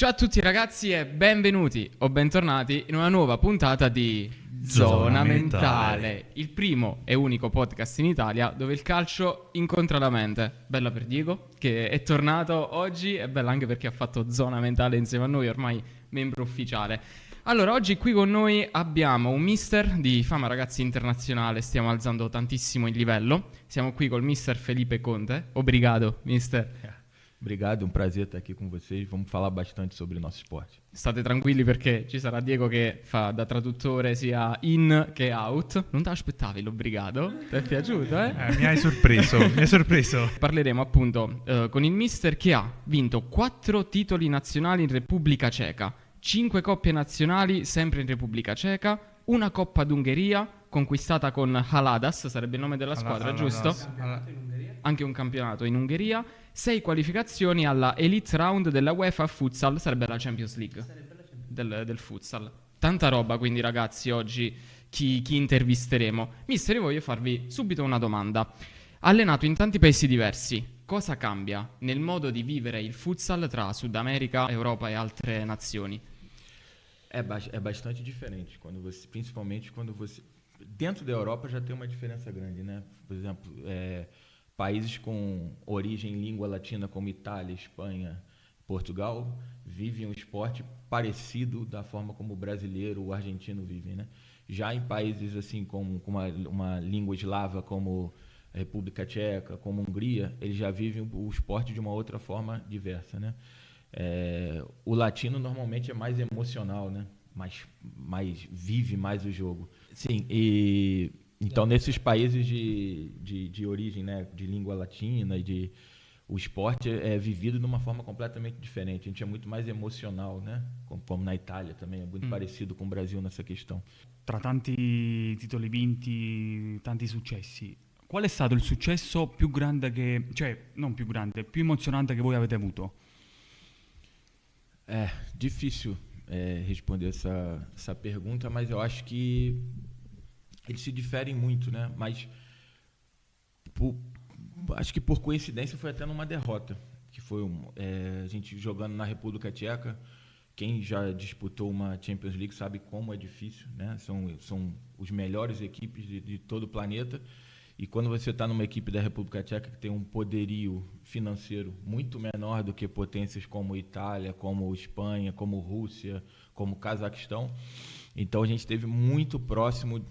Ciao a tutti ragazzi e benvenuti o bentornati in una nuova puntata di Zona Mentale, il primo e unico podcast in Italia dove il calcio incontra la mente. Bella per Diego che è tornato oggi e bella anche perché ha fatto Zona Mentale insieme a noi, ormai membro ufficiale. Allora, oggi qui con noi abbiamo un mister di fama ragazzi internazionale, stiamo alzando tantissimo il livello. Siamo qui col mister Felipe Conte. Obrigado, mister. Obrigado, é um prazer estar aqui com vocês. Vamos falar bastante sobre o nosso esporte. State tranquilli perché ci sarà Diego che fa da traduttore sia in che out. Non ti aspettavi l'obrigato? Ti è piaciuto, eh? Mi hai sorpreso. Parleremo appunto con il mister che ha vinto 4 titoli nazionali in Repubblica Ceca, 5 coppe nazionali sempre in Repubblica Ceca, una Coppa d'Ungheria conquistata con Haladas, sarebbe il nome della squadra, giusto? Anche un campionato in Ungheria, 6 qualificazioni alla Elite Round della UEFA Futsal, sarebbe la Champions League del futsal. Tanta roba, quindi ragazzi, oggi chi intervisteremo. Mister, io voglio farvi subito una domanda. Allenato in tanti paesi diversi, cosa cambia nel modo di vivere il futsal tra Sud America, Europa e altre nazioni? É bastante diferente, principalmente quando você... Dentro da Europa já tem uma diferença grande, né? Por exemplo, países com origem em língua latina como Itália, Espanha, Portugal, vivem um esporte parecido da forma como o brasileiro, o argentino vivem, né? Já em países assim com uma língua eslava como a República Tcheca, como a Hungria, eles já vivem o esporte de uma outra forma diversa, né? O latino normalmente é mais emocional, né? Vive mais o jogo. Sim, e então nesses países de origem, né, de língua latina o esporte é vivido de uma forma completamente diferente. A gente é muito mais emocional, né? Como na Itália também, é muito parecido com o Brasil nessa questão. Tra tanti titoli vinti, tanti successi, qual è stato il successo più grande più emozionante che voi avete avuto? É difícil responder essa pergunta, mas eu acho que eles se diferem muito, né? Mas acho que por coincidência foi até numa derrota, que foi a gente jogando na República Tcheca. Quem já disputou uma Champions League sabe como é difícil, né? São os melhores equipes de todo o planeta. E quando você está numa equipe da República Tcheca que tem um poderio financeiro muito menor do que potências como Itália, como Espanha, como Rússia, como Cazaquistão, então a gente esteve muito próximo,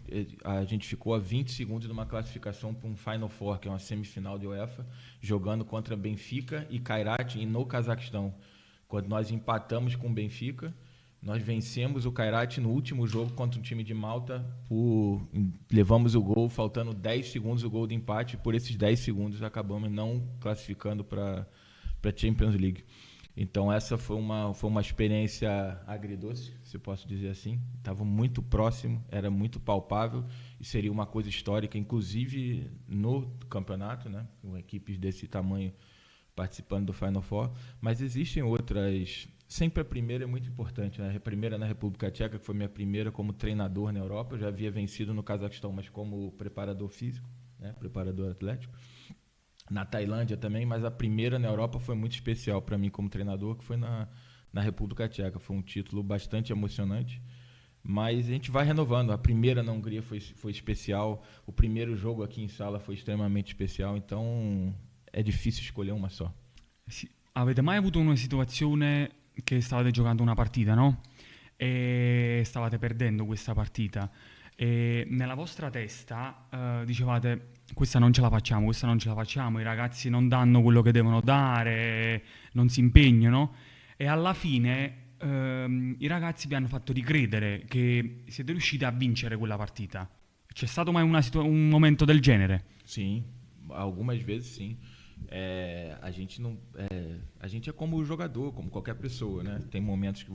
a gente ficou a 20 segundos de uma classificação para um Final Four, que é uma semifinal de UEFA, jogando contra Benfica e Kairat no Cazaquistão. Quando nós empatamos com o Benfica, nós vencemos o Kairat no último jogo contra um time de Malta, levamos o gol, faltando 10 segundos o gol de empate, por esses 10 segundos acabamos não classificando para a Champions League. Então essa foi uma experiência agridoce, se eu posso dizer assim. Estava muito próximo, era muito palpável e seria uma coisa histórica, inclusive no campeonato, né? Com equipes desse tamanho participando do Final Four. Mas existem outras... Sempre a primeira é muito importante, né? A primeira na República Tcheca, que foi minha primeira como treinador na Europa. Eu já havia vencido no Cazaquistão, mas como preparador físico, né? Preparador atlético. Na Tailândia também, mas a primeira na Europa foi muito especial para mim como treinador, que foi na República Tcheca. Foi um título bastante emocionante, mas a gente vai renovando. A primeira na Hungria foi especial, o primeiro jogo aqui em Sala foi extremamente especial, então è difficile scegliere una só. Avete mai avuto una situazione che stavate giocando una partita, no? E stavate perdendo questa partita e nella vostra testa dicevate questa non ce la facciamo, i ragazzi non danno quello che devono dare, non si impegnano e alla fine i ragazzi vi hanno fatto ricredere che siete riusciti a vincere quella partita. C'è stato mai un momento del genere? Sim, algumas vezes sim. A gente é como jogador, como qualquer pessoa, né? Tem momentos que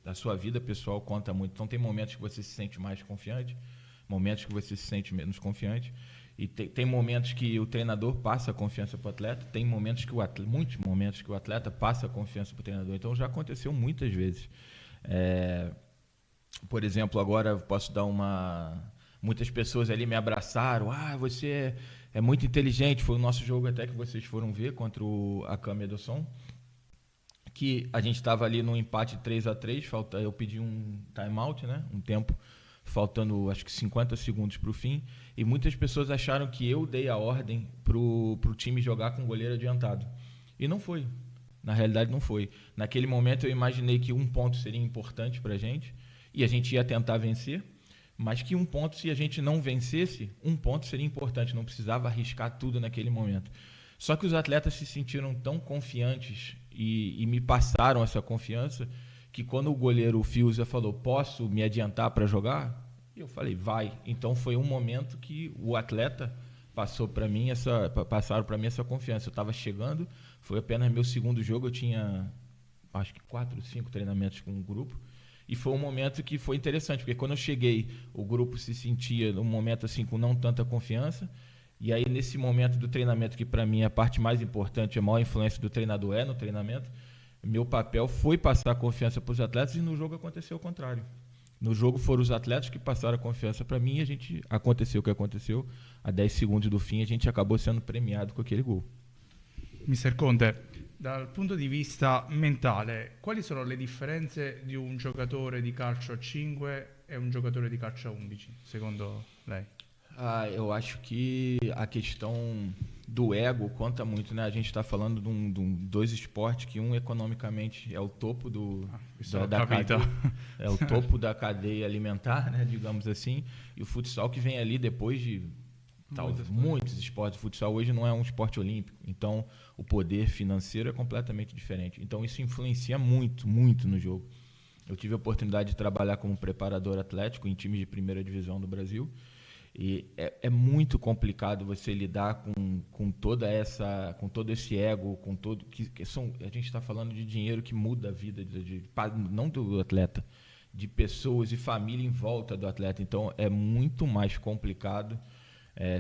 a sua vida pessoal conta muito. Então tem momentos que você se sente mais confiante, momentos que você se sente menos confiante. E tem momentos que o treinador passa a confiança para o atleta, tem momentos muitos momentos que o atleta passa a confiança para o treinador. Então já aconteceu muitas vezes. Por exemplo, agora posso dar muitas pessoas ali me abraçaram. Você é muito inteligente. Foi o nosso jogo até que vocês foram ver contra a Câmara do Som, que a gente estava ali no empate 3-3, eu pedi um timeout, né? Um tempo, faltando acho que 50 segundos para o fim, e muitas pessoas acharam que eu dei a ordem pro time jogar com o goleiro adiantado. E não foi. Na realidade não foi. Naquele momento eu imaginei que um ponto seria importante para a gente, e a gente ia tentar vencer, mas que um ponto, se a gente não vencesse, um ponto seria importante, não precisava arriscar tudo naquele momento. Só que os atletas se sentiram tão confiantes e me passaram essa confiança que quando o goleiro, o Fiuza, falou, posso me adiantar para jogar? Eu falei, vai. Então foi um momento que o atleta passaram para mim essa confiança. Eu estava chegando, foi apenas meu segundo jogo, eu tinha acho que 4, 5 treinamentos com o grupo. E foi um momento que foi interessante, porque quando eu cheguei, o grupo se sentia num momento assim com não tanta confiança. E aí, nesse momento do treinamento, que para mim é a parte mais importante, a maior influência do treinador no treinamento, meu papel foi passar confiança para os atletas, e no jogo aconteceu o contrário. No jogo foram os atletas que passaram a confiança para mim, e aconteceu o que aconteceu. A 10 segundos do fim, a gente acabou sendo premiado com aquele gol. Mister Conte, dal punto di vista mentale, quali sono le differenze di un giocatore di calcio a 5 e un giocatore di calcio a 11, secondo lei? Eu acho que a questão do ego conta muito, né? A gente está falando de dois esportes que um economicamente é o topo da cadeia, é o topo da cadeia alimentar, né? Digamos assim, e o futsal que vem ali depois de muitos esportes. O futsal hoje não é um esporte olímpico, então o poder financeiro é completamente diferente. Então isso influencia muito, muito no jogo. Eu tive a oportunidade de trabalhar como preparador atlético em times de primeira divisão do Brasil. E é muito complicado você lidar com todo esse ego, com todo a gente está falando de dinheiro que muda a vida não do atleta, de pessoas e família em volta do atleta. Então é muito mais complicado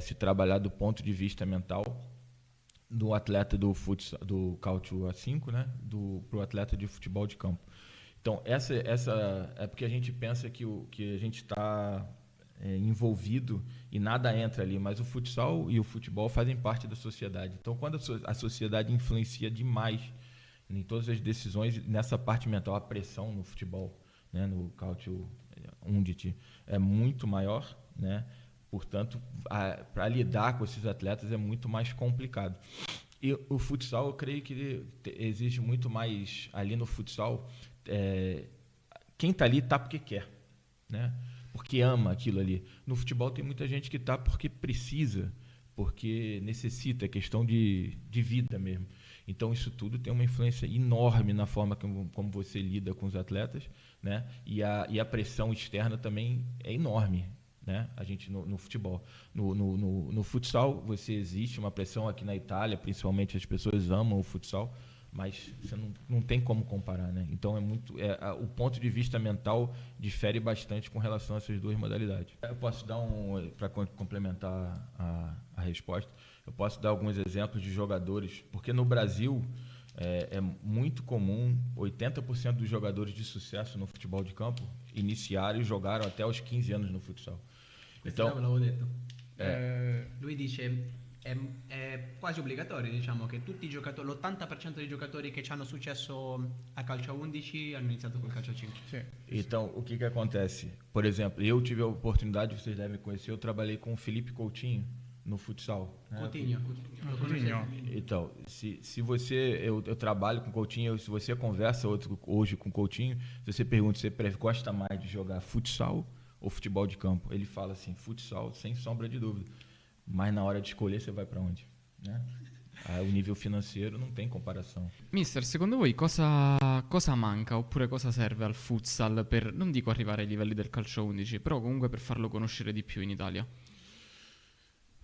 se trabalhar do ponto de vista mental do atleta do Couch A5, né, pro atleta de futebol de campo. Então essa é porque a gente pensa que a gente está envolvido e nada entra ali, mas o futsal e o futebol fazem parte da sociedade. Então, quando a sociedade influencia demais em todas as decisões, nessa parte mental, a pressão no futebol, né, no Couch Undit, é muito maior, né? Portanto, para lidar com esses atletas é muito mais complicado. E o futsal, eu creio que exige muito mais ali no futsal. Quem está ali está porque quer, né? Porque ama aquilo ali. No futebol tem muita gente que está porque precisa, porque necessita, é questão de vida mesmo. Então isso tudo tem uma influência enorme na forma como você lida com os atletas, né? E a pressão externa também é enorme, né? A gente no futebol. No futsal existe uma pressão aqui na Itália, principalmente as pessoas amam o futsal, mas você não tem como comparar, né? Então o ponto de vista mental difere bastante com relação a essas duas modalidades. Eu posso dar para complementar a resposta, eu posso dar alguns exemplos de jogadores, porque no Brasil é muito comum 80% dos jogadores de sucesso no futebol de campo iniciaram e jogaram até os 15 anos no futsal. Questo l'avevo detto. Lui dice è quasi obbligatorio, diciamo, che tutti i giocatori, l'80% dei giocatori che hanno successo a calcio a 11 hanno iniziato col calcio a 5. Sì. Então, o que acontece? Por exemplo, eu tive a oportunidade, vocês devem conhecer, eu trabalhei com o Felipe Coutinho no futsal. Né? Coutinho. Então, se você... Eu trabalho com Coutinho, se você conversa hoje com Coutinho, se você pergunta se você gosta mais de jogar futsal ou futebol de campo, ele fala assim, futsal, sem sombra de dúvida. Mas na hora de escolher você vai para onde? Né? O nível financeiro non tem comparazione. Mister, secondo voi cosa manca oppure cosa serve al futsal per, non dico arrivare ai livelli del calcio 11, però comunque per farlo conoscere di più in Italia?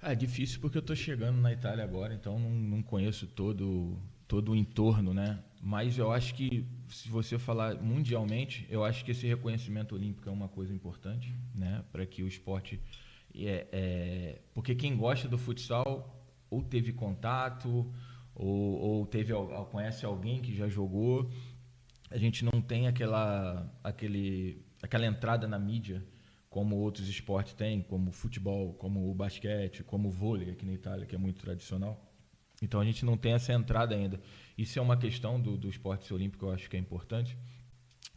É difícil porque eu estou chegando na Itália agora, então não conheço todo o entorno, né? Mas eu acho que, se você falar mundialmente, eu acho que esse reconhecimento olímpico é uma coisa importante, né? Para que o esporte... porque quem gosta do futsal ou teve contato ou conhece alguém que já jogou. A gente não tem aquela entrada na mídia como outros esportes têm, como o futebol, como o basquete, como o vôlei aqui na Itália, que é muito tradicional. Então a gente não tem essa entrada ainda. Isso é uma questão do esporte olímpico, eu acho que é importante.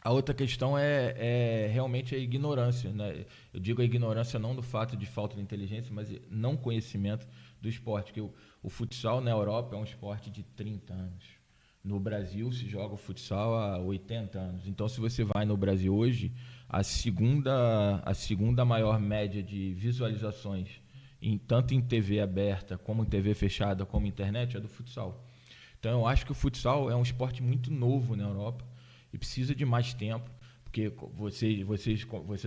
A outra questão é realmente a ignorância, né? Eu digo a ignorância não do fato de falta de inteligência, mas não conhecimento do esporte. Que o futsal na Europa é um esporte de 30 anos. No Brasil se joga o futsal há 80 anos. Então, se você vai no Brasil hoje, a segunda maior média de visualizações, tanto em TV aberta, como em TV fechada, como internet, é do futsal. Então, eu acho que o futsal é um esporte muito novo na Europa e precisa de mais tempo, porque você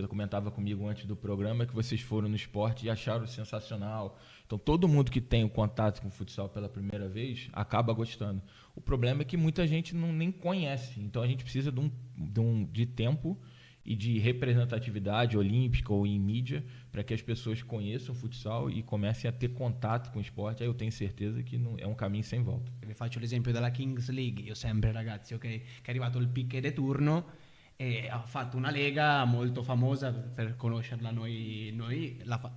comentava comigo antes do programa que vocês foram no esporte e acharam sensacional. Então, todo mundo que tem o contato com o futsal pela primeira vez acaba gostando. O problema é que muita gente nem conhece. Então, a gente precisa de tempo e de representatividade olímpica ou em mídia para que as pessoas conheçam o futsal e comecem a ter contato com o esporte. Aí eu tenho certeza que é um caminho sem volta. Vi faccio l'esempio della Kings League. Io sempre, ragazzi, ok, che è arrivato il pick di turno e ha fatto una lega molto famosa, per conoscerla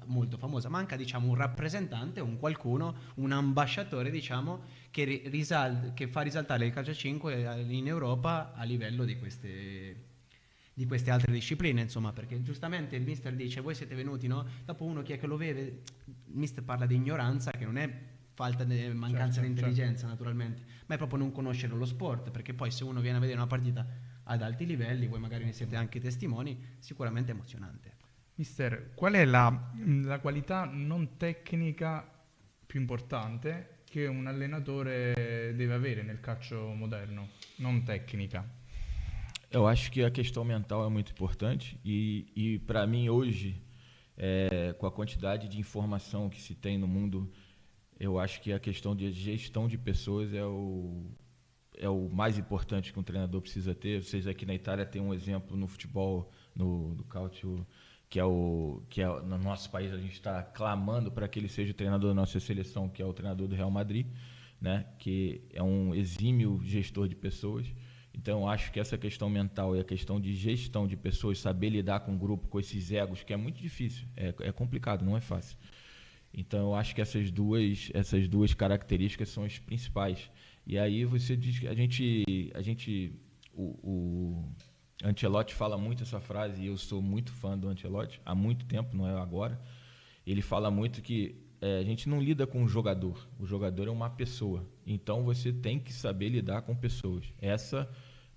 molto famosa. Manca, diciamo, un rappresentante, un qualcuno, un ambasciatore, diciamo, che fa risaltare il calcio a 5 in Europa a livello di queste altre discipline, insomma, perché giustamente il mister dice: voi siete venuti, no? Dopo uno chi è che lo vede? Il mister parla di ignoranza, che non è mancanza di intelligenza, naturalmente, ma è proprio non conoscere lo sport, perché poi se uno viene a vedere una partita ad alti livelli, voi magari ne siete anche testimoni, sicuramente è emozionante. Mister, qual è la qualità non tecnica più importante che un allenatore deve avere nel calcio moderno, non tecnica? Eu acho que a questão mental é muito importante e para mim hoje, com a quantidade de informação que se tem no mundo, eu acho que a questão de gestão de pessoas é o mais importante que um treinador precisa ter. Vocês aqui na Itália têm um exemplo no futebol, do calcio, que é no nosso país a gente está clamando para que ele seja o treinador da nossa seleção, que é o treinador do Real Madrid, né? Que é um exímio gestor de pessoas. Então, eu acho que essa questão mental e a questão de gestão de pessoas, saber lidar com o grupo, com esses egos, que é muito difícil, é complicado, não é fácil. Então, eu acho que essas duas características são as principais. E aí você diz que o Ancelotti fala muito essa frase, e eu sou muito fã do Ancelotti, há muito tempo, não é agora. Ele fala muito que a gente não lida com o jogador é uma pessoa. Então você tem que saber lidar com pessoas. Essa,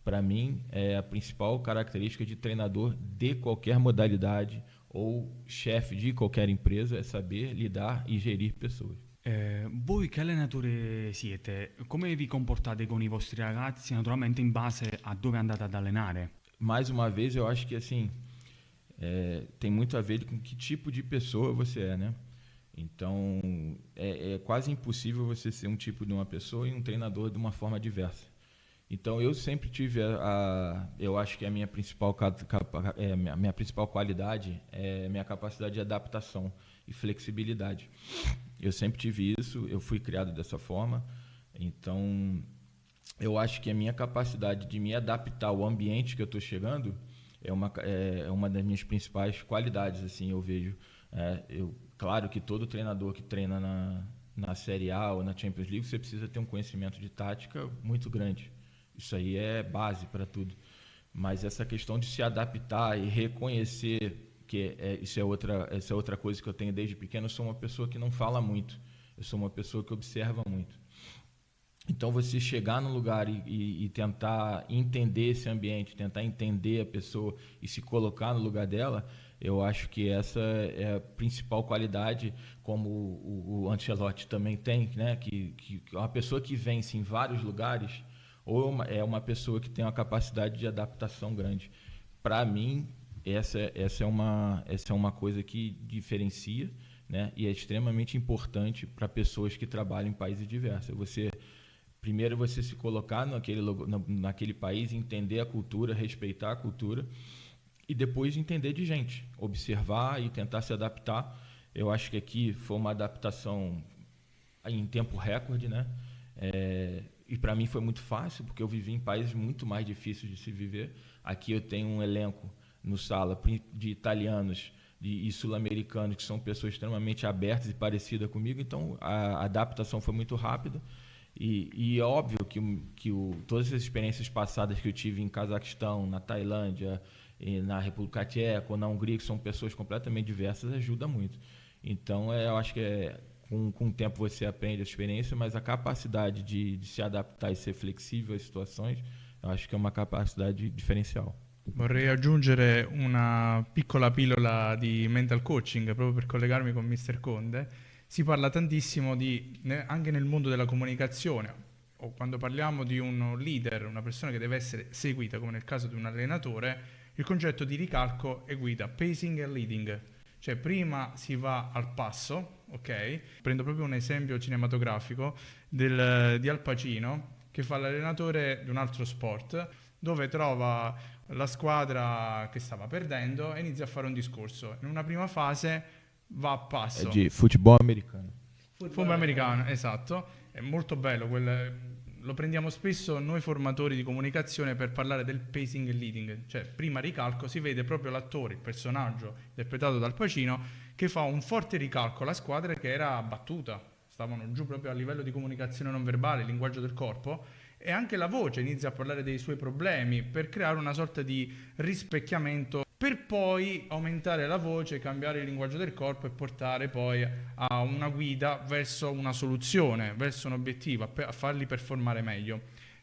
para mim, é a principal característica de treinador de qualquer modalidade ou chefe de qualquer empresa, é saber lidar e gerir pessoas. Voi che allenatore siete? Come vi comportate con i vostri ragazzi, naturalmente in base a dove andate ad allenare? Mais uma vez, eu acho que assim tem muito a ver com que tipo de pessoa você é, né? Então, é quase impossível você ser um tipo de uma pessoa e um treinador de uma forma diversa. Então, eu sempre tive eu acho que a minha principal qualidade é a minha capacidade de adaptação e flexibilidade. Eu sempre tive isso, eu fui criado dessa forma. Então, eu acho que a minha capacidade de me adaptar ao ambiente que eu estou chegando é uma das minhas principais qualidades, assim, eu vejo. Claro que todo treinador que treina na Série A ou na Champions League, você precisa ter um conhecimento de tática muito grande. Isso aí é base para tudo. Mas essa questão de se adaptar e reconhecer que isso é outra coisa que eu tenho desde pequeno. Eu sou uma pessoa que não fala muito. Eu sou uma pessoa que observa muito. Então, você chegar no lugar e tentar entender esse ambiente, tentar entender a pessoa e se colocar no lugar dela, eu acho que essa é a principal qualidade, como o Ancelotti também tem, né? Que uma pessoa que vence em vários lugares, ou é uma pessoa que tem uma capacidade de adaptação grande. Para mim, essa é uma coisa que diferencia, né? E é extremamente importante para pessoas que trabalham em países diversos. Primeiro você se colocar naquele país, entender a cultura, respeitar a cultura e depois entender de gente, observar e tentar se adaptar. Eu acho que aqui foi uma adaptação em tempo recorde, né? E para mim foi muito fácil, porque eu vivi em países muito mais difíceis de se viver. Aqui eu tenho um elenco no Sala de italianos e sul-americanos, que são pessoas extremamente abertas e parecidas comigo, então a adaptação foi muito rápida. E é óbvio que todas as experiências passadas que eu tive em Cazaquistão, na Tailândia, na República Tcheca ou na Hungria, que são pessoas completamente diversas, ajuda muito. Então, eu acho que com o tempo você aprende a experiência, mas a capacidade de se adaptar e ser flexível às situações, eu acho que é uma capacidade diferencial. Vorrei aggiungere una piccola pillola di mental coaching proprio per collegarmi con Mr. Conde. Si parla tantissimo anche nel mondo della comunicazione, o quando parliamo di un leader, una persona che deve essere seguita, come nel caso di un allenatore, il concetto di ricalco e guida, pacing e leading. Cioè prima si va al passo, ok? Prendo proprio un esempio cinematografico di Al Pacino, che fa l'allenatore di un altro sport, dove trova la squadra che stava perdendo e inizia a fare un discorso. In una prima fase va a passo. Di football americano. Football americano, esatto. È molto bello. Lo prendiamo spesso noi formatori di comunicazione per parlare del pacing e leading. Cioè, prima ricalco, si vede proprio l'attore, il personaggio interpretato dal Pacino, che fa un forte ricalco alla squadra che era abbattuta. Stavano giù proprio a livello di comunicazione non verbale, linguaggio del corpo. E anche la voce inizia a parlare dei suoi problemi per creare una sorta di rispecchiamento, per poi aumentare la voce, cambiare il linguaggio del corpo e portare poi a una guida verso una soluzione, verso un obiettivo, a farli performare meglio.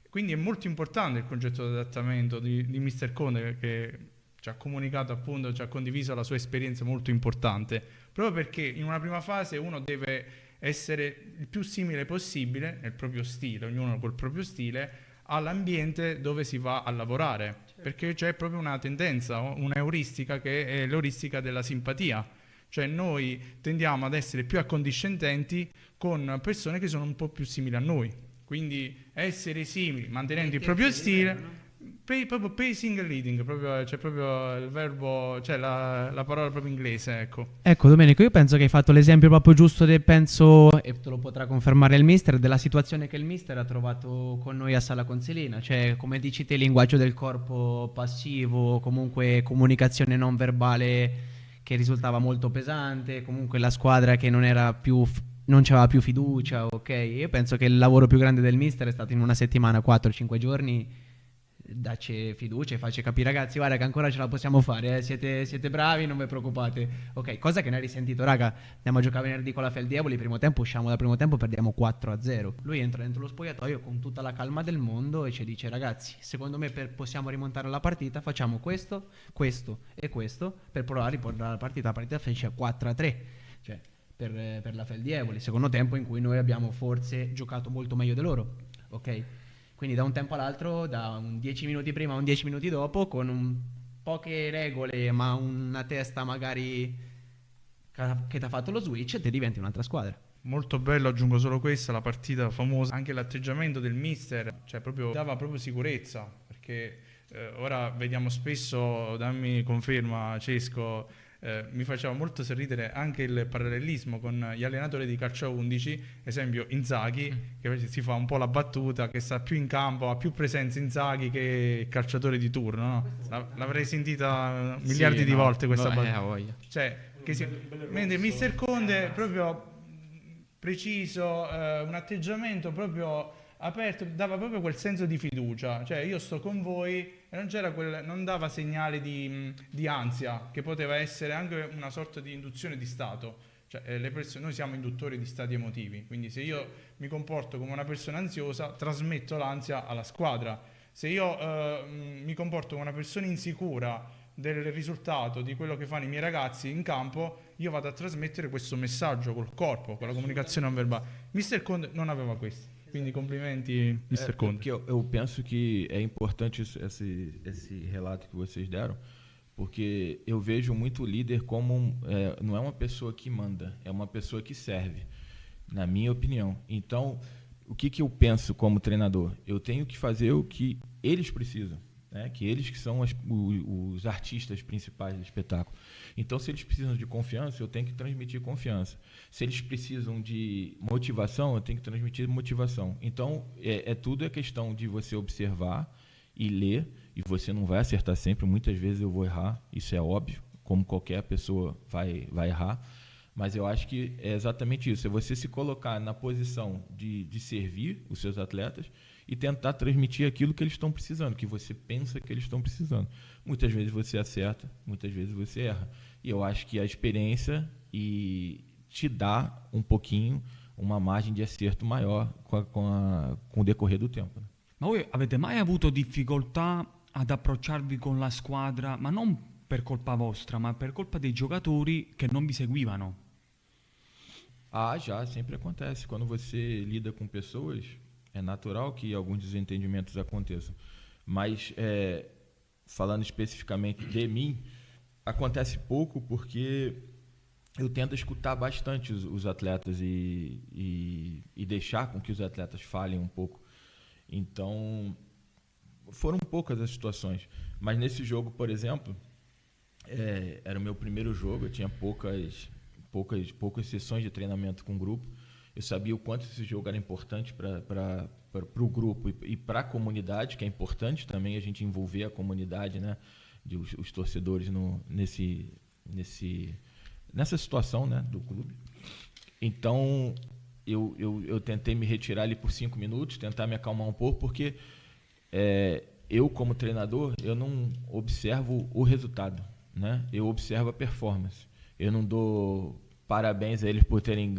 Quindi è molto importante il concetto di adattamento di Mr. Conde, che ci ha comunicato, appunto, ci ha condiviso la sua esperienza molto importante, proprio perché in una prima fase uno deve essere il più simile possibile nel proprio stile, ognuno col proprio stile, all'ambiente dove si va a lavorare, perché c'è proprio una tendenza, un'euristica che è l'euristica della simpatia, cioè noi tendiamo ad essere più accondiscendenti con persone che sono un po' più simili a noi, quindi essere simili mantenendo il proprio stile. Proprio pacing e leading, c'è proprio il verbo, cioè la parola proprio inglese, ecco. Ecco Domenico, io penso che hai fatto l'esempio proprio giusto, penso, e te lo potrà confermare il mister, della situazione che il mister ha trovato con noi a Sala Consilina, cioè come dici te, linguaggio del corpo passivo, comunque comunicazione non verbale che risultava molto pesante, comunque la squadra che non c'aveva più fiducia, ok? Io penso che il lavoro più grande del mister è stato in una settimana, 4-5 giorni, dacci fiducia e facci capire, ragazzi, guarda che ancora ce la possiamo fare, siete bravi, non vi preoccupate, ok? Cosa che ne hai risentito, raga, andiamo a giocare venerdì con la Feldieboli, primo tempo, usciamo dal primo tempo, perdiamo 4-0. Lui entra dentro lo spogliatoio con tutta la calma del mondo e ci dice, ragazzi, secondo me possiamo rimontare la partita, facciamo questo, questo e questo per provare a riportare la partita finisce 4-3, cioè per la Feldieboli, secondo tempo in cui noi abbiamo forse giocato molto meglio di loro, ok? Quindi da un tempo all'altro, da un 10 minuti prima a un 10 minuti dopo, con poche regole ma una testa magari che ti ha fatto lo switch, te diventi un'altra squadra. Molto bello, aggiungo solo questa, la partita famosa, anche l'atteggiamento del mister, cioè proprio dava proprio sicurezza, perché ora vediamo spesso, dammi conferma Cesco, mi faceva molto sorridere anche il parallelismo con gli allenatori di calcio a 11, esempio Inzaghi, che si fa un po' la battuta che sta più in campo, ha più presenza Inzaghi che il calciatore di turno, no? L'avrei sentita miliardi di volte questa battuta, cioè, mentre Mr. Conde proprio preciso, un atteggiamento proprio aperto, dava proprio quel senso di fiducia, cioè io sto con voi, e non dava segnali di ansia, che poteva essere anche una sorta di induzione di stato, cioè noi siamo induttori di stati emotivi, quindi se io mi comporto come una persona ansiosa trasmetto l'ansia alla squadra, se io mi comporto come una persona insicura del risultato di quello che fanno i miei ragazzi in campo, io vado a trasmettere questo messaggio col corpo, con la comunicazione non verbale. Mr. Conde non aveva questo. Quindi complimenti, Mr. Conde. Porque eu penso que é importante esse relato que vocês deram, porque eu vejo muito o líder como não é uma pessoa que manda, é uma pessoa que serve, na minha opinião. Então, o que eu penso como treinador? Eu tenho que fazer o que eles precisam, né? Que eles que são os artistas principais do espetáculo. Então, se eles precisam de confiança, eu tenho que transmitir confiança. Se eles precisam de motivação, eu tenho que transmitir motivação. Então, tudo é questão de você observar e ler, e você não vai acertar sempre, muitas vezes eu vou errar, isso é óbvio, como qualquer pessoa vai errar. Mas eu acho que é exatamente isso, é você se colocar na posição de servir os seus atletas e tentar transmitir aquilo que eles estão precisando, que você pensa que eles estão precisando. Muitas vezes você acerta, muitas vezes você erra. E eu acho que a experiência te dá um pouquinho uma margem di acerto maior com o decorrer do tempo. Ma voi avete mai avuto difficoltà ad approcciarvi con la squadra, ma non per colpa vostra, ma per colpa dei giocatori che non vi seguivano? Já, sempre acontece. Quando você lida com pessoas, é natural que alguns desentendimentos aconteçam. Mas, falando especificamente de mim, acontece pouco porque eu tento escutar bastante os atletas e deixar com que os atletas falem um pouco. Então, foram poucas as situações. Mas nesse jogo, por exemplo, era o meu primeiro jogo, eu tinha poucas sessões de treinamento com o grupo. Eu sabia o quanto esse jogo era importante para o grupo e para a comunidade, que é importante também a gente envolver a comunidade, né, os torcedores nessa situação, né, do clube. Então, eu tentei me retirar ali por 5 minutos, tentar me acalmar um pouco, porque eu, como treinador, eu não observo o resultado, né? Eu observo a performance. Eu não dou parabéns a eles por terem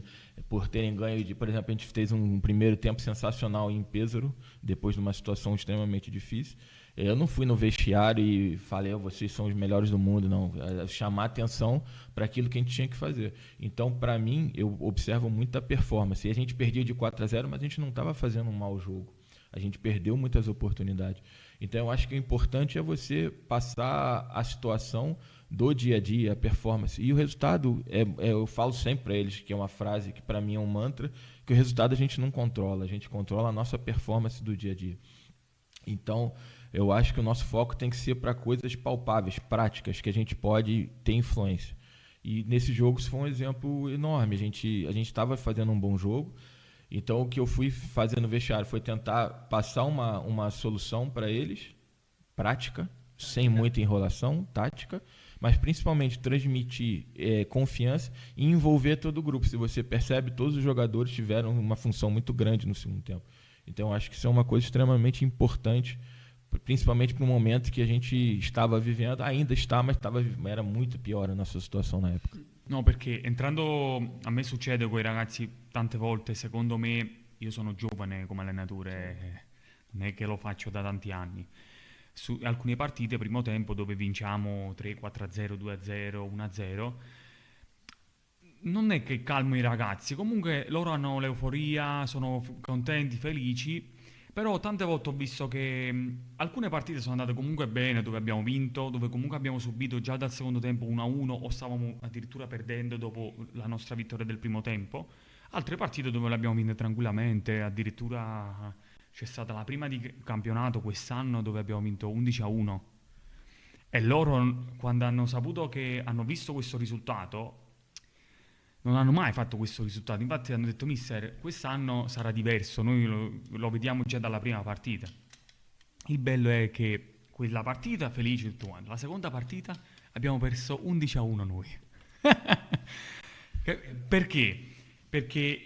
ganho. Por exemplo, a gente fez um primeiro tempo sensacional em Péssaro, depois de uma situação extremamente difícil. Eu não fui no vestiário e falei, vocês são os melhores do mundo, não. Chamar atenção para aquilo que a gente tinha que fazer. Então, para mim, eu observo muito a performance. E a gente perdia de 4-0, mas a gente não estava fazendo um mau jogo. A gente perdeu muitas oportunidades. Então, eu acho que o importante é você passar a situação do dia a dia, a performance. E o resultado, eu falo sempre para eles, que é uma frase que para mim é um mantra, que o resultado a gente não controla, a gente controla a nossa performance do dia a dia. Então, eu acho que o nosso foco tem que ser para coisas palpáveis, práticas, que a gente pode ter influência. E nesse jogo isso foi um exemplo enorme. A gente estava fazendo um bom jogo, então o que eu fui fazer no vestiário foi tentar passar uma solução para eles, prática, sem muita enrolação, tática, mas principalmente transmitir confiança e envolver todo o grupo. Se você percebe, todos os jogadores tiveram uma função muito grande no segundo tempo. Então, eu acho que isso é uma coisa extremamente importante, principalmente para o momento que a gente estava vivendo, ainda está, mas era muito pior a nossa situação na época. No, perché entrando a me succede con i ragazzi tante volte, secondo me, io sono giovane come allenatore, non è che lo faccio da tanti anni. Su alcune partite primo tempo dove vinciamo 3-4-0, 2-0, 1-0, non è che calmo i ragazzi, comunque loro hanno l'euforia, sono contenti, felici, però tante volte ho visto che alcune partite sono andate comunque bene, dove abbiamo vinto, dove comunque abbiamo subito già dal secondo tempo 1-1 o stavamo addirittura perdendo dopo la nostra vittoria del primo tempo, altre partite dove le abbiamo vinte tranquillamente, addirittura c'è stata la prima di campionato quest'anno dove abbiamo vinto 11-1 e loro quando hanno saputo che hanno visto questo risultato non hanno mai fatto questo risultato, infatti hanno detto mister quest'anno sarà diverso, noi lo vediamo già dalla prima partita. Il bello è che quella partita felici tutto quanto, la seconda partita abbiamo perso 11-1 noi. Perché? Perché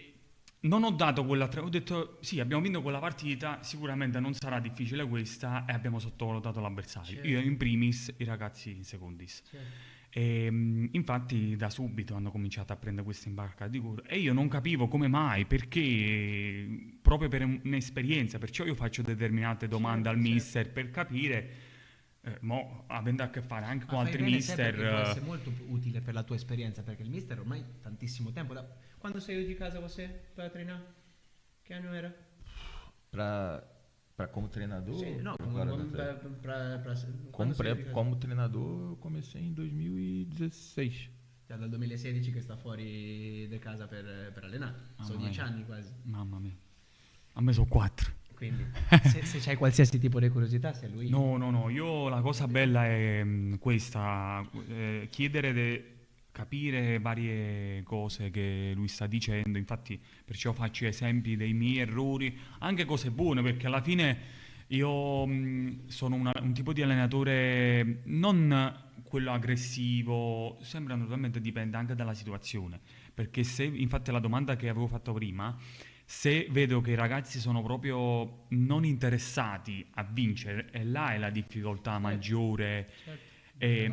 non ho dato quella ho detto sì, abbiamo vinto quella partita, sicuramente non sarà difficile questa e abbiamo sottovalutato l'avversario. Certo. Io in primis, i ragazzi in secondis. Certo. E, infatti da subito hanno cominciato a prendere questa imbarcatura e io non capivo come mai, perché proprio per un'esperienza, perciò io faccio determinate domande al mister per capire, avendo a che fare anche con altri mister. Può essere molto utile per la tua esperienza, perché il mister ormai tantissimo tempo, quando sei di casa você para treinar? Che anno era? Para como treinador? Sim, não, como treinador eu comecei em 2016. Cioè dal 2016 che sta fuori di casa per allenare. Sono 10 anni quasi. Mamma mia. A me sono 4. Quindi se c'hai qualsiasi tipo di curiosità, se lui... No, io la cosa bella è questa, chiedere capire varie cose che lui sta dicendo, infatti perciò faccio esempi dei miei errori, anche cose buone, perché alla fine Io sono un tipo di allenatore non quello aggressivo, sembra naturalmente dipende anche dalla situazione, perché se infatti la domanda che avevo fatto prima, se vedo che i ragazzi sono proprio non interessati a vincere, e là è la difficoltà maggiore. E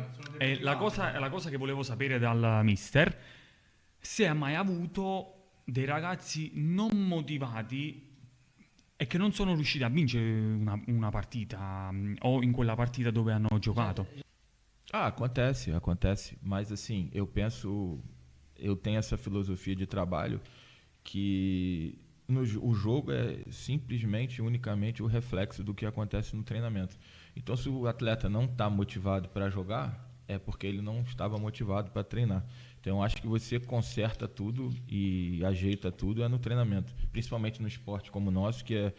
la cosa che volevo sapere dal mister, se ha mai avuto dei ragazzi non motivati e che non sono riusciti a vincere una partita o in quella partita dove hanno giocato. Ah, acontece. Mas assim, eu tenho essa filosofia de trabalho que o jogo é simplesmente, unicamente o reflexo do que acontece no treinamento. Então, se o atleta não está motivado para jogar, é porque ele não estava motivado para treinar. Então, eu acho que você conserta tudo e ajeita tudo no treinamento, principalmente no esporte como o nosso, que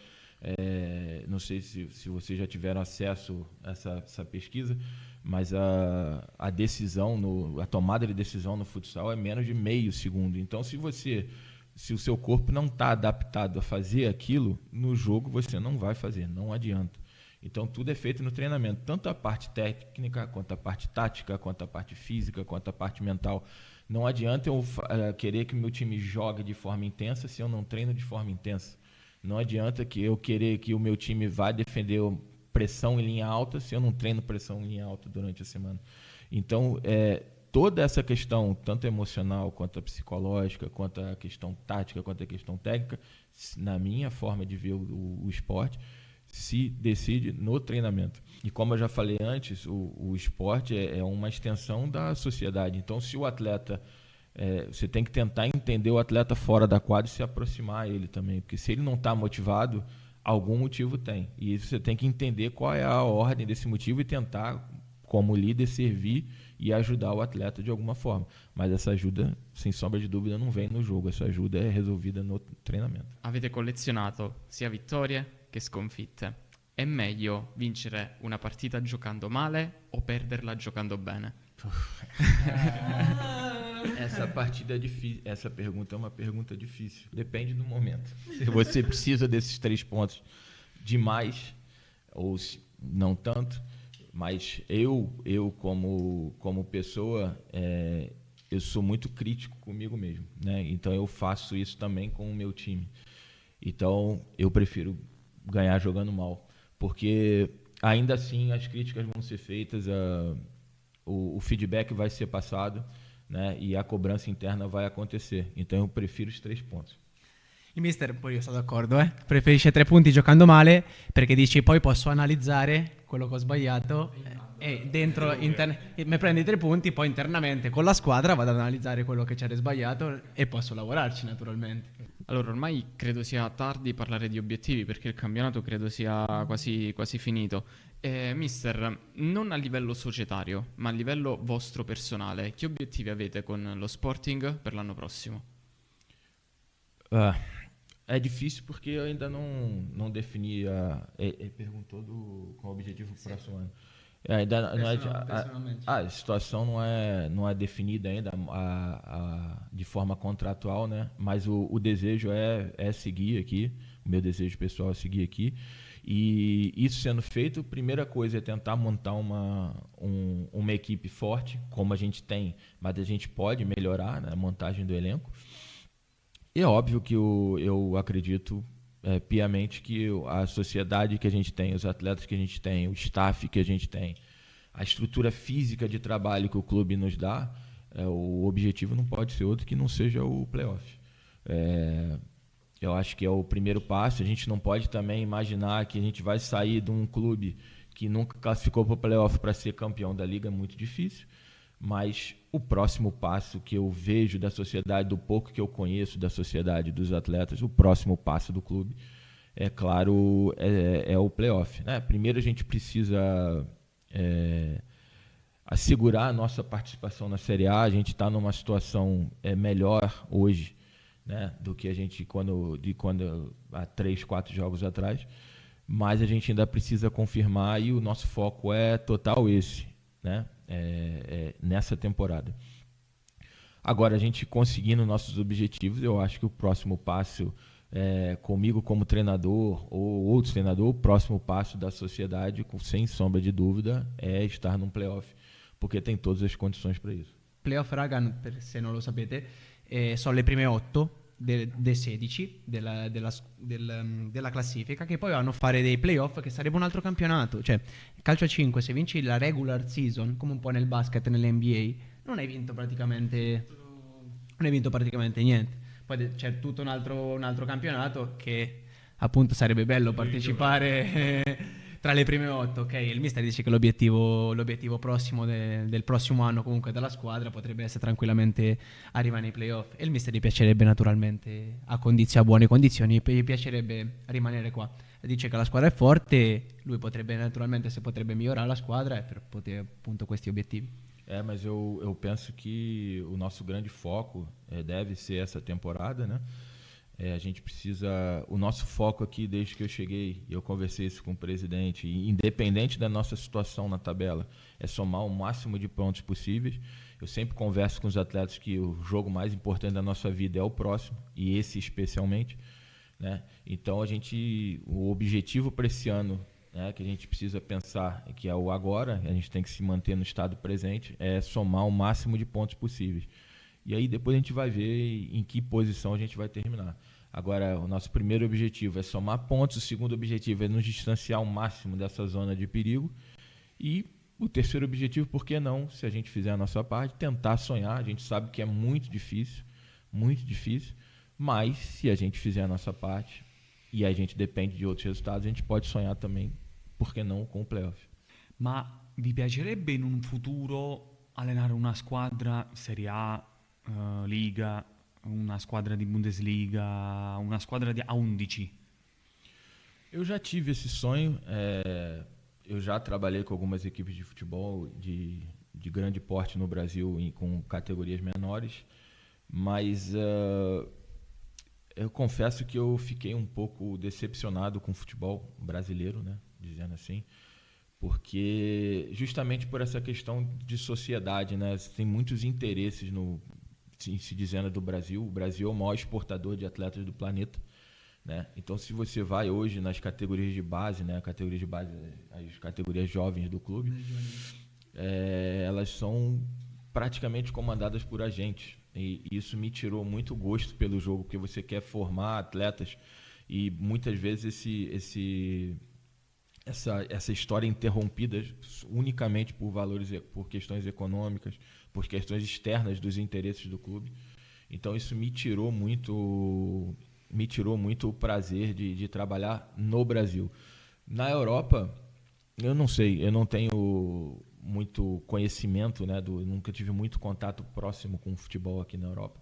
não sei se vocês já tiveram acesso a essa pesquisa, mas a decisão, a tomada de decisão no futsal é menos de meio segundo. Então, se o seu corpo não está adaptado a fazer aquilo, no jogo você não vai fazer, não adianta. Então, tudo é feito no treinamento, tanto a parte técnica, quanto a parte tática, quanto a parte física, quanto a parte mental. Não adianta eu querer que o meu time jogue de forma intensa se eu não treino de forma intensa. Não adianta que eu querer que o meu time vá defender pressão em linha alta se eu não treino pressão em linha alta durante a semana. Então, toda essa questão, tanto emocional, quanto a psicológica, quanto a questão tática, quanto a questão técnica, na minha forma de ver o esporte, se decide no treinamento. E como eu já falei antes, o esporte é uma extensão da sociedade. Então, se o atleta... você tem que tentar entender o atleta fora da quadra e se aproximar a ele também. Porque se ele não está motivado, algum motivo tem. E você tem que entender qual é a ordem desse motivo e tentar, como líder, servir e ajudar o atleta de alguma forma. Mas essa ajuda, sem sombra de dúvida, não vem no jogo. Essa ajuda é resolvida no treinamento. Avete collezionato sia vittorie che sconfitte. È meglio vincere una partita giocando male o perderla giocando bene? Essa partida é difícil. Essa pergunta é uma pergunta difícil. Depende do momento. Se você precisa desses 3 pontos demais ou não tanto, mas eu como pessoa, eu sou muito crítico comigo mesmo, né? Então eu faço isso também com o meu time. Então eu prefiro ganhar jogando mal, porque ainda assim as críticas vão ser feitas, o feedback vai ser passado, né? E a cobrança interna vai acontecer. Então eu prefiro os 3 pontos. Il mister, poi io sono d'accordo, preferisce 3 punti giocando male perché dici poi posso analizzare quello che ho sbagliato e dentro mi prendo i 3 punti, poi internamente con la squadra vado ad analizzare quello che c'era sbagliato e posso lavorarci naturalmente. Allora, ormai credo sia tardi parlare di obiettivi perché il campionato credo sia quasi finito. Mister, non a livello societario, ma a livello vostro personale, che obiettivi avete con lo Sporting per l'anno prossimo? É difícil porque eu ainda não defini perguntou qual o objetivo pro próximo ano. A situação não é definida ainda de forma contratual, né? Mas o desejo é seguir aqui, o meu desejo pessoal é seguir aqui. E isso sendo feito, a primeira coisa é tentar montar uma equipe forte, como a gente tem, mas a gente pode melhorar, né, a montagem do elenco. E é óbvio que eu acredito piamente que a sociedade que a gente tem, os atletas que a gente tem, o staff que a gente tem, a estrutura física de trabalho que o clube nos dá, o objetivo não pode ser outro que não seja o playoff. Eu acho que é o primeiro passo. A gente não pode também imaginar que a gente vai sair de um clube que nunca classificou para o playoff para ser campeão da liga, é muito difícil. Mas o próximo passo que eu vejo da sociedade, do pouco que eu conheço da sociedade, dos atletas, o próximo passo do clube, é claro, é o playoff, né? Primeiro a gente precisa assegurar a nossa participação na Série A. A gente está numa situação melhor hoje, né, do que a gente quando há 3, 4 jogos atrás, mas a gente ainda precisa confirmar e o nosso foco é total esse, né? Nessa temporada. Agora, a gente conseguindo nossos objetivos, eu acho que o próximo passo comigo como treinador ou outro treinador, o próximo passo da sociedade, sem sombra de dúvida, è estar num playoff, porque tem todas as condições para isso. Playoff, raga, se non lo sapete, sono le prime 8 dei 16 della classifica, che poi vanno a fare dei playoff, che sarebbe un altro campionato. Cioè, calcio a 5, se vinci la regular season, come un po' nel basket, nell'NBA, non hai vinto praticamente niente. Poi c'è tutto un altro campionato che appunto sarebbe bello partecipare tra le prime 8, ok? Il mister dice che l'obiettivo prossimo del prossimo anno comunque della squadra potrebbe essere tranquillamente arrivare nei playoff, e il mister gli piacerebbe naturalmente a buone condizioni, gli piacerebbe rimanere qua. Dice che la squadra è forte, lui potrebbe naturalmente, se potrebbe migliorare la squadra per poter appunto questi obiettivi. Mas eu penso que o nosso grande foco deve ser essa temporada, né? A gente precisa... O nosso foco aqui, desde que eu cheguei, e eu conversei isso com o presidente, independente da nossa situação na tabela, é somar o máximo de pontos possíveis. Eu sempre converso com os atletas que o jogo mais importante da nossa vida é o próximo, e esse especialmente, né? Então, o objetivo para esse ano, né, que a gente precisa pensar, que é o agora, a gente tem que se manter no estado presente, é somar o máximo de pontos possíveis. E aí depois a gente vai ver em que posição a gente vai terminar. Agora, o nosso primeiro objetivo é somar pontos, o segundo objetivo é nos distanciar ao máximo dessa zona de perigo, e o terceiro objetivo, por que não, se a gente fizer a nossa parte, tentar sonhar. A gente sabe que é muito difícil, mas se a gente fizer a nossa parte, e a gente depende de outros resultados, a gente pode sonhar também, por que não, com o playoff. Ma vi piacerebbe in un futuro allenare una squadra Serie A, Liga, una squadra di Bundesliga, una squadra di A11? Eu já tive esse sonho, eu já trabalhei com algumas equipes de futebol de grande porte no Brasil, com categorias menores, mas eu confesso que eu fiquei um pouco decepcionado com o futebol brasileiro, né, dizendo assim, porque justamente por essa questão de sociedade, né, tem muitos interesses se dizendo do Brasil. O Brasil é o maior exportador de atletas do planeta, né? Então, se você vai hoje nas categorias de base, né, as categorias jovens do clube, elas são praticamente comandadas por agentes, e isso me tirou muito gosto pelo jogo, porque você quer formar atletas e muitas vezes essa história interrompida unicamente por questões econômicas, por questões externas dos interesses do clube. Então isso me tirou muito o prazer de trabalhar no Brasil. Na Europa, eu não sei, eu não tenho muito conhecimento, né, nunca tive muito contato próximo com o futebol aqui na Europa,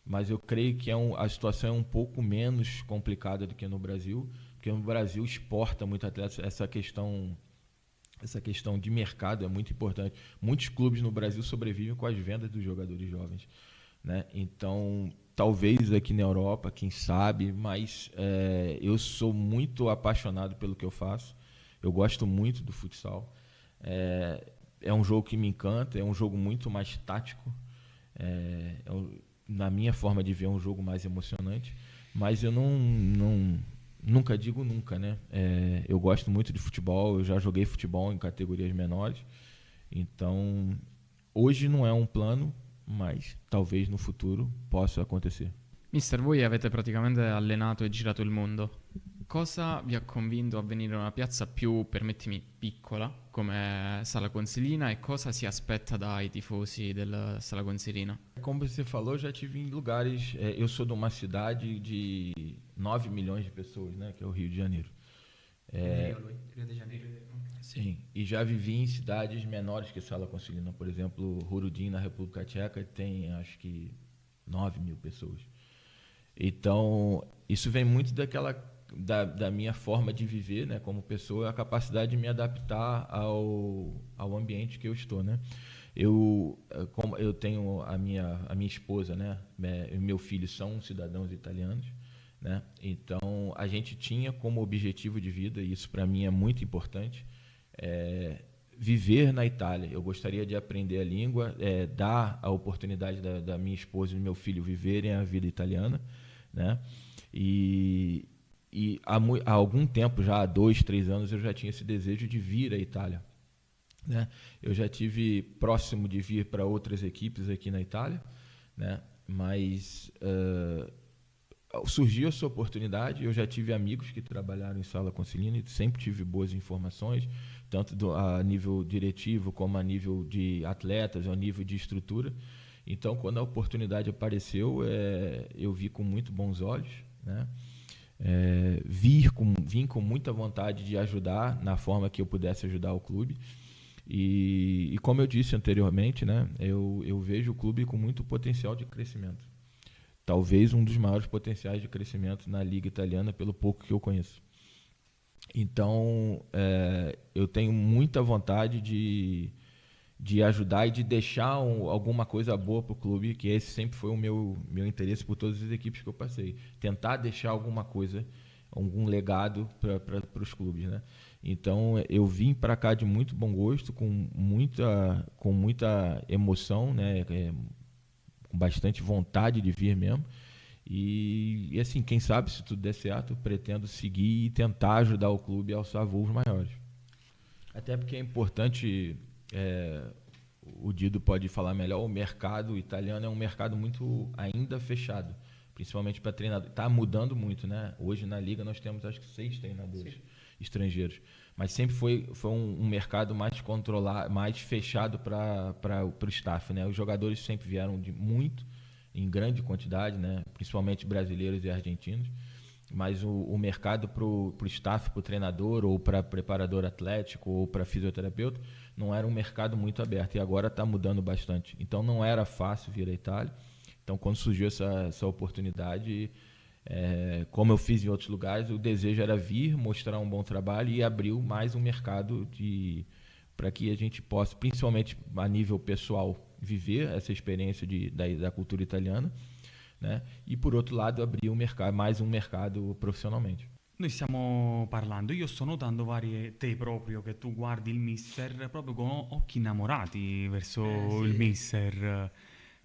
mas eu creio que a situação é um pouco menos complicada do que no Brasil, porque no Brasil exporta muito atletas. Essa questão de mercado é muito importante. Muitos clubes no Brasil sobrevivem com as vendas dos jogadores jovens, né? Então, talvez aqui na Europa, quem sabe, mas eu sou muito apaixonado pelo que eu faço. Eu gosto muito do futsal. É um jogo que me encanta, é um jogo muito mais tático. Na minha forma de ver, é um jogo mais emocionante, mas eu nunca digo nunca, né? Eu gosto muito de futebol, eu já joguei futebol em categorias menores, então hoje não é um plano, mas talvez no futuro possa acontecer. Mister, voi avete praticamente allenato e girato il mondo. Cosa vi ha convinto a venire a una piazza più, permettimi, piccola come Sala Consilina, e cosa si aspetta dai tifosi della Sala Consilina? Como você falou, eu já tive em lugares... eu sou de uma cidade de 9 milhões de pessoas, né, que é o Rio de Janeiro. Rio de Janeiro. Sim, e já vivi em cidades menores que Sala Consilina. Por exemplo, Rudim, na República Tcheca, tem acho que 9 mil pessoas. Então, isso vem muito da minha forma de viver, né, como pessoa, a capacidade de me adaptar ao ambiente que eu estou, né? Eu tenho a minha esposa, né, e meu filho são cidadãos italianos, né? Então a gente tinha como objetivo de vida, e isso para mim é muito importante, viver na Itália. Eu gostaria de aprender a língua, dar a oportunidade da minha esposa e do meu filho viverem a vida italiana, né? E há algum tempo, já há 2, 3 anos, eu já tinha esse desejo de vir à Itália, né? Eu já tive próximo de vir para outras equipes aqui na Itália, né? Mas surgiu essa oportunidade. Eu já tive amigos que trabalharam em Sala Consilini, sempre tive boas informações, tanto a nível diretivo como a nível de atletas, a nível de estrutura. Então, quando a oportunidade apareceu, eu vi com muito bons olhos, né? Vim com muita vontade de ajudar na forma que eu pudesse ajudar o clube. E como eu disse anteriormente, né, eu vejo o clube com muito potencial de crescimento. Talvez um dos maiores potenciais de crescimento na Liga Italiana, pelo pouco que eu conheço. Então, eu tenho muita vontade de ajudar e de deixar alguma coisa boa para o clube, que esse sempre foi o meu interesse por todas as equipes que eu passei. Tentar deixar alguma coisa, algum legado para os clubes, né? Então, eu vim para cá de muito bom gosto, com muita emoção, né? Com bastante vontade de vir mesmo. E assim, quem sabe, se tudo der certo, eu pretendo seguir e tentar ajudar o clube a alçar voos maiores. Até porque é importante, o Dido pode falar melhor, o mercado italiano é um mercado muito ainda fechado, principalmente para treinador. Está mudando muito, né? Hoje na Liga nós temos acho que 6 treinadores estrangeiros, mas sempre foi um mercado mais controlado, mais fechado para o staff, né? Os jogadores sempre vieram em grande quantidade, né? Principalmente brasileiros e argentinos, mas o mercado para o staff, para o treinador, ou para preparador atlético, ou para fisioterapeuta, não era um mercado muito aberto, e agora está mudando bastante. Então não era fácil vir à Itália. Então, quando surgiu essa oportunidade, como eu fiz em outros lugares, o desejo era vir, mostrar um bom trabalho e abriu mais um mercado para que a gente possa, principalmente a nível pessoal, viver essa experiência da cultura italiana, né? E por outro lado abrir mais um mercado profissionalmente. Noi stiamo parlando, io sto notando te proprio che tu guardi il mister proprio con occhi innamorati verso il mister.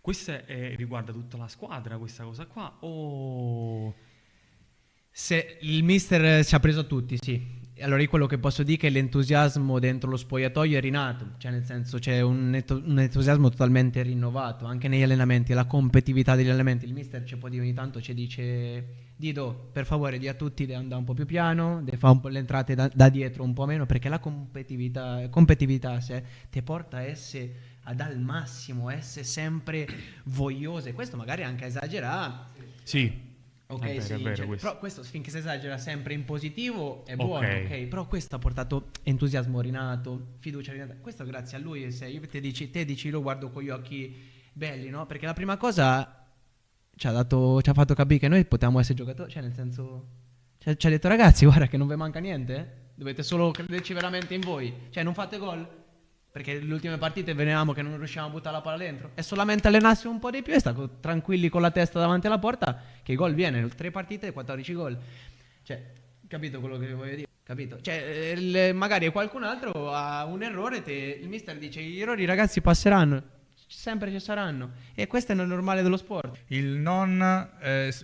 Questo riguarda tutta la squadra, questa cosa qua, o... Se il mister ci ha preso tutti, sì. Allora io quello che posso dire è che l'entusiasmo dentro lo spogliatoio è rinato, cioè nel senso c'è un entusiasmo totalmente rinnovato, anche negli allenamenti, la competitività degli allenamenti. Il mister ci può dire ogni tanto, ci dice: Dido, per favore di a tutti di andare un po' più piano, di fare un po' le entrate da dietro un po' meno, perché la competitività se ti porta a essere ad al massimo, essere sempre vogliose. Questo magari anche esagera. Sì. Ok, È vero, questo. Però questo finché si esagera sempre in positivo è buono, ok? Però questo ha portato entusiasmo rinato, fiducia rinata. Questo grazie a lui. Se io te dici lo guardo con gli occhi belli, no? Perché la prima cosa ci ha fatto capire che noi potevamo essere giocatori, cioè nel senso ci ha detto: ragazzi, guarda che non vi manca niente, dovete solo crederci veramente in voi, cioè non fate gol. Perché le ultime partite venivamo che non riuscivamo a buttare la palla dentro, e solamente allenassimo un po' di più e stavo tranquilli con la testa davanti alla porta che i gol viene. 3 partite 14 gol, cioè capito quello che voglio dire? Capito? Cioè magari qualcun altro ha un errore, il mister dice: gli errori ragazzi passeranno, sempre ci saranno, e questo è il normale dello sport. Il non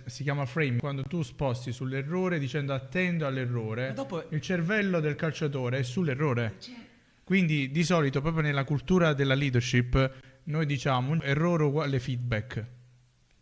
si chiama frame, quando tu sposti sull'errore dicendo attendo all'errore, il cervello del calciatore è sull'errore. Quindi di solito proprio nella cultura della leadership noi diciamo un errore uguale feedback.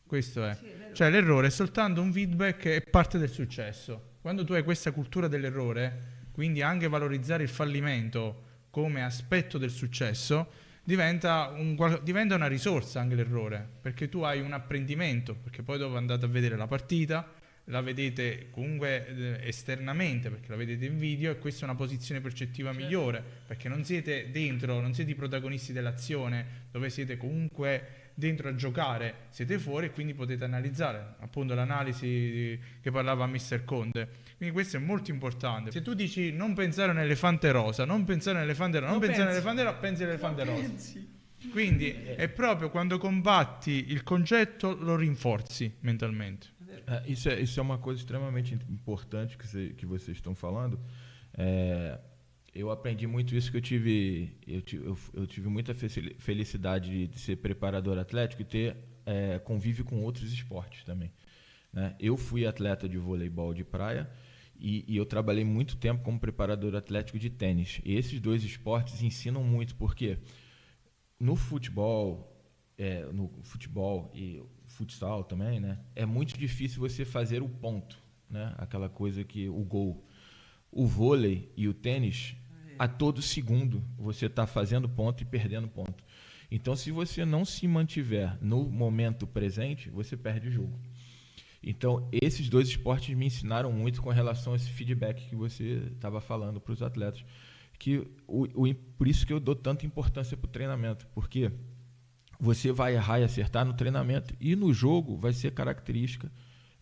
Questo è. Cioè l'errore è soltanto un feedback e parte del successo. Quando tu hai questa cultura dell'errore, quindi anche valorizzare il fallimento come aspetto del successo, diventa una risorsa anche l'errore, perché tu hai un apprendimento, perché poi dopo andate a vedere la partita, la vedete comunque esternamente perché la vedete in video, e questa è una posizione percettiva migliore, perché non siete dentro, non siete i protagonisti dell'azione dove siete comunque dentro a giocare, siete fuori, e quindi potete analizzare, appunto l'analisi che parlava Mister Conte. Quindi questo è molto importante. Se tu dici non pensare all'elefante rosa, pensi all'elefante rosa. Quindi è proprio quando combatti il concetto lo rinforzi mentalmente. Isso é uma coisa extremamente importante que vocês estão falando. Eu aprendi muito isso, que eu tive muita felicidade de ser preparador atlético e ter convívio com outros esportes também. né? Eu fui atleta de voleibol de praia e eu trabalhei muito tempo como preparador atlético de tênis. E esses dois esportes ensinam muito, porque no futebol e futsal também, né? É muito difícil você fazer o ponto, né? Aquela coisa que o gol. O vôlei e o tênis, a todo segundo você está fazendo ponto e perdendo ponto. Então, se você não se mantiver no momento presente, você perde o jogo. Então, esses dois esportes me ensinaram muito com relação a esse feedback que você estava falando para os atletas. Por isso que eu dou tanta importância para o treinamento, porque você vai errar e acertar no treinamento e no jogo vai ser característica,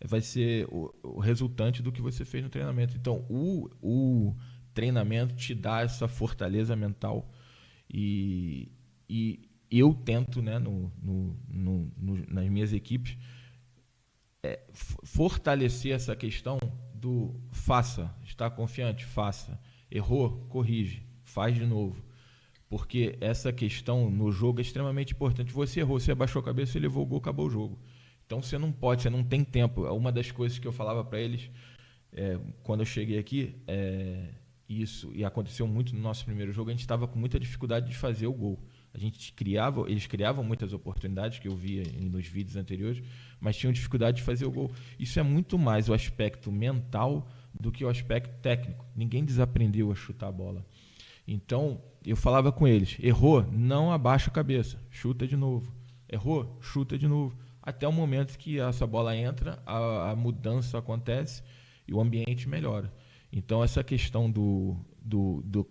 vai ser o resultante do que você fez no treinamento. Então, o treinamento te dá essa fortaleza mental e eu tento, né, nas minhas equipes, fortalecer essa questão do faça, está confiante, faça, errou, corrige, faz de novo, porque essa questão no jogo é extremamente importante. Você errou, você abaixou a cabeça, você levou o gol, acabou o jogo. Então você não pode, você não tem tempo. Uma das coisas que eu falava para eles quando eu cheguei aqui, isso, e aconteceu muito no nosso primeiro jogo, a gente estava com muita dificuldade de fazer o gol. Eles criavam muitas oportunidades, que eu via nos vídeos anteriores, mas tinham dificuldade de fazer o gol. Isso é muito mais o aspecto mental do que o aspecto técnico. Ninguém desaprendeu a chutar a bola. Então, eu falava com eles, errou, não abaixa a cabeça, chuta de novo. Errou, chuta de novo. Até o momento que essa bola entra, a mudança acontece e o ambiente melhora. Então, essa questão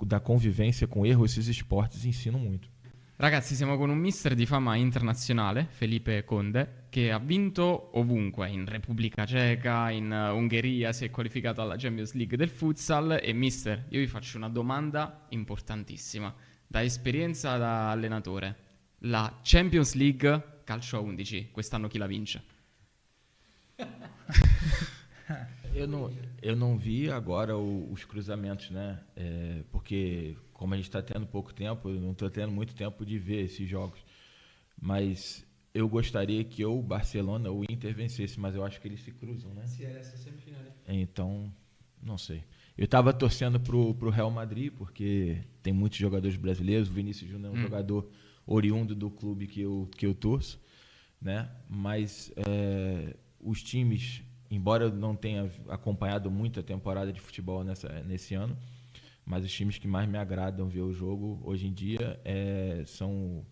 da convivência com erro, esses esportes ensinam muito. Ragazzi, siamo con un mister di fama internazionale, Felipe Conde, che ha vinto ovunque, in Repubblica Ceca, in Ungheria, si è qualificato alla Champions League del futsal. E mister, io vi faccio una domanda importantissima, da esperienza da allenatore. La Champions League calcio a 11, quest'anno chi la vince? Eu não vi agora os cruzamentos, né? Porque como a gente está tendo pouco tempo, eu não estou tendo muito tempo de ver esses jogos. Mas eu gostaria que ou o Barcelona ou o Inter vencesse, mas eu acho que eles se cruzam, né? Sì, adesso semifinale. Então, não sei. Eu estava torcendo pro Real Madrid, porque tem muitos jogadores brasileiros. O Vinícius Júnior é um jogador oriundo do clube que eu torço, né? Mas os times, embora eu não tenha acompanhado muito a temporada de futebol nesse ano, mas os times que mais me agradam ver o jogo hoje em dia são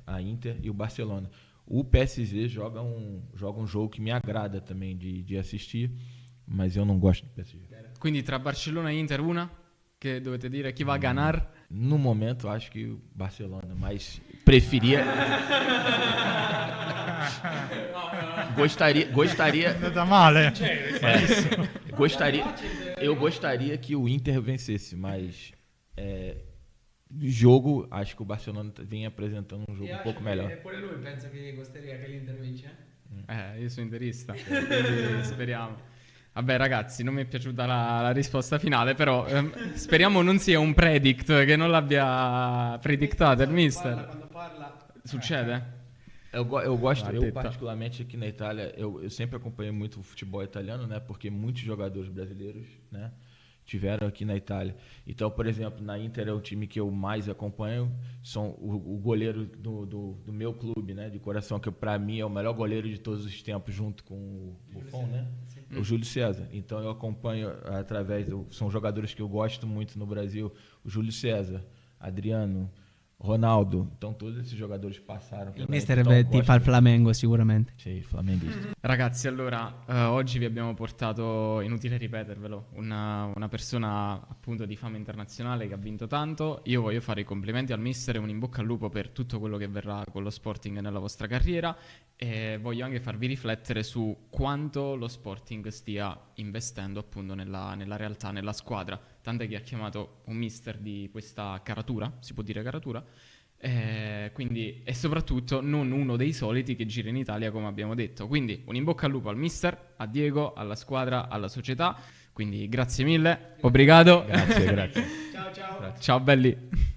a Inter e o Barcelona. O PSG joga um jogo que me agrada também de assistir, mas eu não gosto do PSG. Quindi tra Barcellona e Inter una? Che dovete dire chi va a ganar? No momento, acho que o Barcelona, mas preferia... Gostaria... È andata male. Eu gostaria que o Inter vencesse, mas jogo, acho que o Barcelona vem apresentando um jogo um pouco melhor. E pure lui pensa che gostaria che l'Inter vince. Io sono interista, quindi speriamo. Vabbè ragazzi, non mi è piaciuta la risposta finale, però speriamo non sia un predict, che non l'abbia predictato il mister. Quando parla... Succede? Eu gosto, eu particularmente aqui na Itália, eu sempre acompanhei muito o futebol italiano, né? Porque muitos jogadores brasileiros, né, tiveram aqui na Itália. Então, por exemplo, na Inter é o time que eu mais acompanho, são o goleiro do meu clube, né, de coração, que para mim é o melhor goleiro de todos os tempos, junto com o Buffon, né? O Júlio César. Então eu acompanho são jogadores que eu gosto muito no Brasil, o Júlio César, Adriano, Ronaldo, então todos esses jogadores passaram. Il mister tifa il Flamengo sicuramente. Sì, flamenguista. Ragazzi, allora, oggi vi abbiamo portato, inutile ripetervelo, una persona appunto di fama internazionale che ha vinto tanto. Io voglio fare i complimenti al mister e un in bocca al lupo per tutto quello che verrà con lo Sporting nella vostra carriera, e voglio anche farvi riflettere su quanto lo Sporting stia investendo appunto nella realtà, nella squadra. Tant'è che ha chiamato un mister di questa caratura, si può dire caratura, quindi, e soprattutto non uno dei soliti che gira in Italia, come abbiamo detto. Quindi un in bocca al lupo al mister, a Diego, alla squadra, alla società. Quindi grazie mille, obrigado. Grazie. Ciao ciao. Ciao belli.